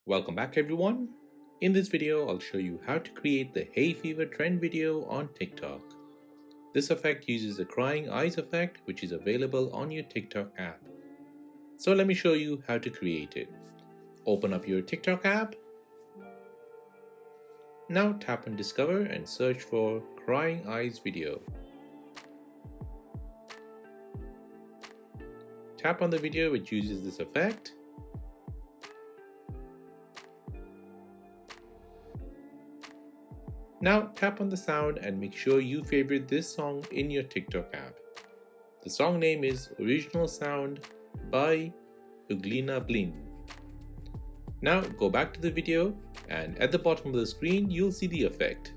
Welcome back everyone. In this video, I'll show you how to create the Hayfever trend video on TikTok. This effect uses the crying eyes effect, which is available on your TikTok app. So let me show you how to create it. Open up your TikTok app. Now tap on Discover and search for crying eyes video. Tap on the video which uses this effect. Now tap on the sound and make sure you favorite this song in your TikTok app. The song name is Original Sound by Uglina Blin. Now go back to the video and at the bottom of the screen you'll see the effect.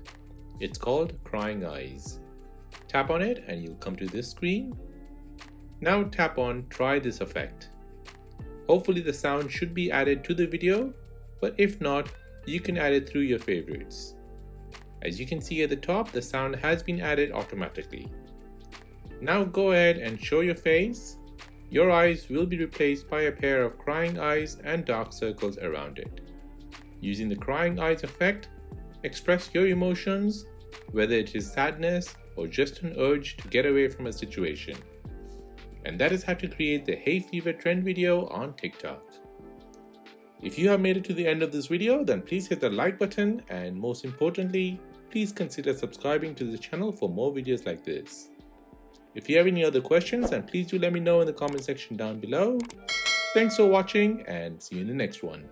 It's called Crying Eyes. Tap on it and you'll come to this screen. Now tap on Try this effect. Hopefully the sound should be added to the video, but if not, you can add it through your favorites. As you can see at the top, the sound has been added automatically. Now go ahead and show your face. Your eyes will be replaced by a pair of crying eyes and dark circles around it. Using the crying eyes effect, express your emotions, whether it is sadness or just an urge to get away from a situation. And that is how to create the Hayfever trend video on TikTok. If you have made it to the end of this video, then please hit the like button and most importantly, please consider subscribing to the channel for more videos like this. If you have any other questions, then please do let me know in the comment section down below. Thanks for watching and see you in the next one.